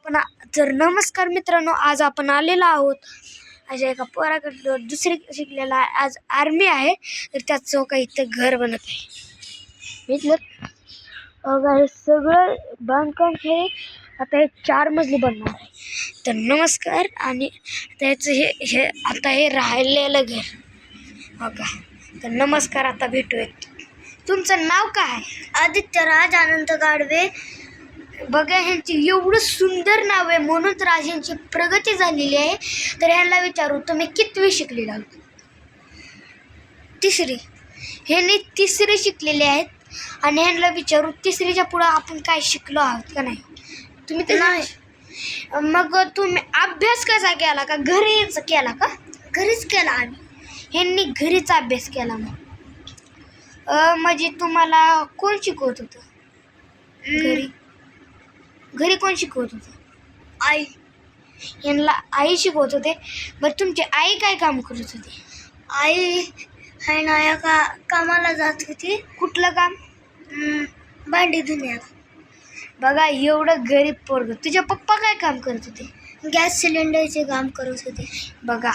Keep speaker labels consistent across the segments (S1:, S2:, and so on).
S1: आपण तर नमस्कार मित्रांनो, आज आपण आलेलो आहोत अशा एका पोराकडे दुसरी शिकलेला आज आर्मी आहे. तर त्याचं काही इथं घर बनत आहे. इथलं हे सगळं बांधकाम हे आता हे 4 मजली बनणार आहे. तर नमस्कार. आणि त्याचं हे आता हे राहिलेलं घर बघा. तर नमस्कार, आता भेटूयात. तुमचं नाव काय?
S2: आदित्यराज अनंत गाडवे.
S1: बघा, ह्यांची एवढं सुंदर नाव आहे म्हणून तर आज ह्यांची प्रगती झालेली आहे. तर ह्यांना विचारू, तुम्ही कितवी शिकलेला आहोत? तिसरी. ह्यांनी तिसरी शिकलेले आहेत. आणि ह्यांना विचारू, तिसरीच्या पुढं आपण काय शिकलो आहोत का नाही? तुम्ही तर
S2: नाही.
S1: मग तुम्ही अभ्यास कसा केला? का घरीच केला? का
S2: घरीच केला आम्ही.
S1: ह्यांनी घरीच अभ्यास केला. मग म्हणजे तुम्हाला कोण शिकवत होतं घरी कोण शिकवत होतं?
S2: आई.
S1: यांना आई शिकवत होते. बरं, तुमची आई काय काम करत होती?
S2: आई है ना एका कामाला जात होती.
S1: कुठलं काम?
S2: भांडी धुण्यात.
S1: बघा, एवढं गरीब पोरग. तुझ्या पप्पा काय काम करत होते?
S2: गॅस सिलेंडरचे काम करत होते.
S1: बघा,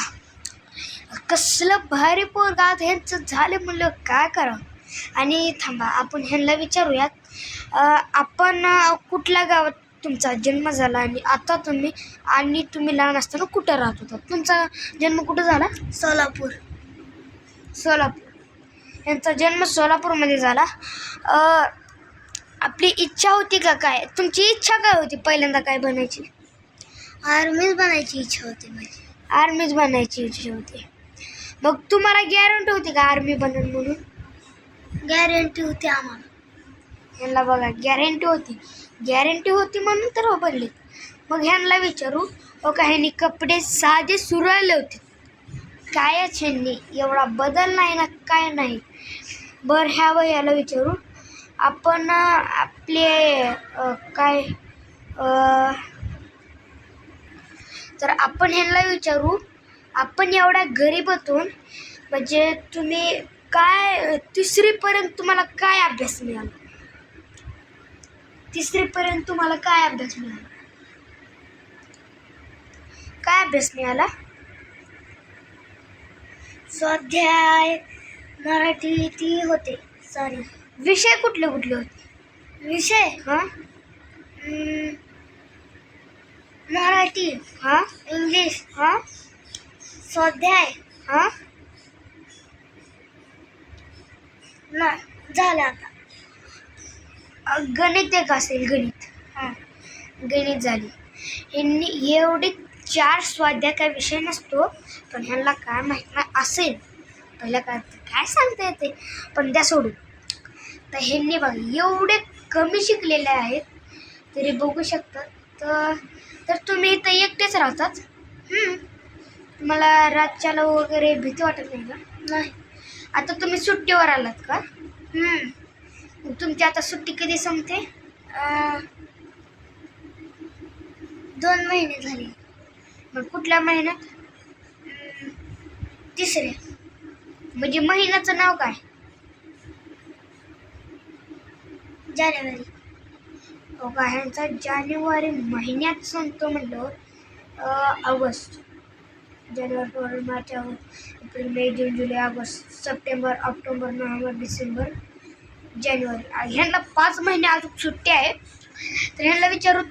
S1: कसलं भारी पोरग. आता ह्यांचं झालं म्हणलं काय करावं. आणि थांबा, आपण ह्यांना विचारूयात, आपण कुठल्या गावात तुमचा जन्म झाला आणि आता तुम्ही लहान असताना कुठं राहत होता? तुमचा जन्म कुठं झाला?
S2: सोलापूर.
S1: यांचा जन्म सोलापूरमध्ये झाला. आपली इच्छा होती का काय? तुमची इच्छा काय होती? पहिल्यांदा काय बनायची?
S2: आर्मीच बनायची इच्छा होती माझी.
S1: आर्मीच बनायची इच्छा होती. मग तुम्हाला गॅरंटी होती का आर्मी बनन म्हणून?
S2: गॅरंटी होती आम्हाला.
S1: ह्यांना बघा, गॅरंटी होती म्हणून तर बनले. मग ह्यांना विचारू, का ह्यांनी कपडे साधे सुरळले होते? कायच ह्यांनी एवढा बदल नाही ना, काय नाही. बरं, ह्या वयाला विचारू आपण आपले काय तर आपण ह्यांना विचारू, आपण एवढ्या गरीबातून म्हणजे तुम्ही काय तिसरीपर्यंत तुम्हाला काय अभ्यास मिळाला? तिसरीपर्यंत तुम्हाला काय अभ्यास मिळाला? काय अभ्यास मिळाला?
S2: स्वाध्याय, मराठी ती होते. सॉरी,
S1: विषय कुठले कुठले होते?
S2: विषय मराठी, इंग्लिश, स्वाध्याय, ना झालं आता.
S1: गणित एक असेल, गणित झाली. ह्यांनी एवढे 4 स्वाध्याय काय विषय नसतो, पण ह्यांना काय माहीत नाही असेल पहिल्या काळात काय सांगता येते, पण त्या सोडून. तर ह्यांनी बघा एवढे कमी शिकलेले आहेत तरी बघू शकता. तर तुम्ही इथं एकटेच राहतात? तुम्हाला रातच्याला वगैरे भीती वाटत नाही का?
S2: नाही.
S1: आता तुम्ही सुट्टीवर आलात का? तुमची आता सुट्टी कधी संपते?
S2: 2 महिने झाले.
S1: मग कुठल्या महिन्यात?
S2: तिसऱ्या.
S1: म्हणजे महिन्याचं नाव काय?
S2: जानेवारी.
S1: हो का, ह्यांचा जानेवारी महिन्यात संपतो म्हणलं. ऑगस्ट, जानेवारी, फेब्रुवारी, मार्च, एप्रिल, मे, जून, जुलै, ऑगस्ट, सप्टेंबर, ऑक्टोबर, नोव्हेंबर, डिसेंबर, जानेवारी. ह्यांना 5 महिने अजून सुट्टी आहे. तर ह्यांना विचारू,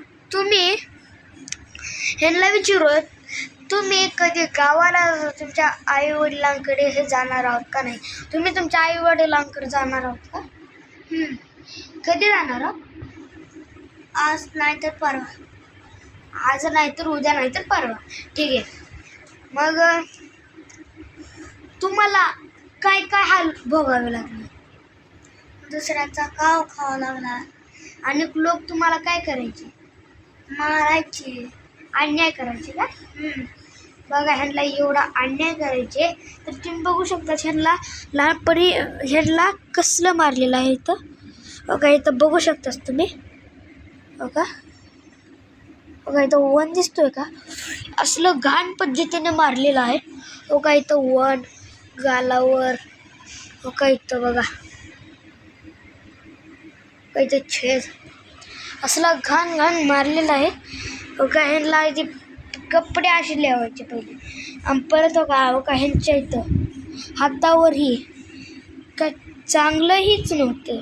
S1: तुम्ही कधी गावाला तुमच्या आई वडिलांकडे हे जाणार आहोत का नाही? तुम्ही तुमच्या आई वडिलांकडे जाणार आहोत का? कधी जाणार आहोत?
S2: आज नाही तर परवा.
S1: आज नाही तर उद्या, नाही तर परवा. ठीक आहे. मग तुम्हाला काय काय हाल भोगावे लागले?
S2: दुसऱ्यांचा काव खावा लागला.
S1: आणि लोक तुम्हाला काय करायचे?
S2: मारायचे,
S1: अन्याय करायचे का? बघा, ह्यांना एवढा अन्याय करायचे. तर तुम्ही बघू शकता ह्यांना लहानपणी ह्यांना कसलं मारलेलं आहे इथं. बघा, इथं बघू शकताच तुम्ही. बघा, इथं वन दिसतोय का? असलं घाण पद्धतीने मारलेलं आहे. बघा, इथं वन गालावर. बघा, इथं बघा, इथं छेद. असला घाण मारलेला आहे. हो का ह्यांना जे कपडे असे लावायचे पहिले आणि परत हो का ह्यांच्या इथं हातावरही का चांगलंहीच नव्हतं.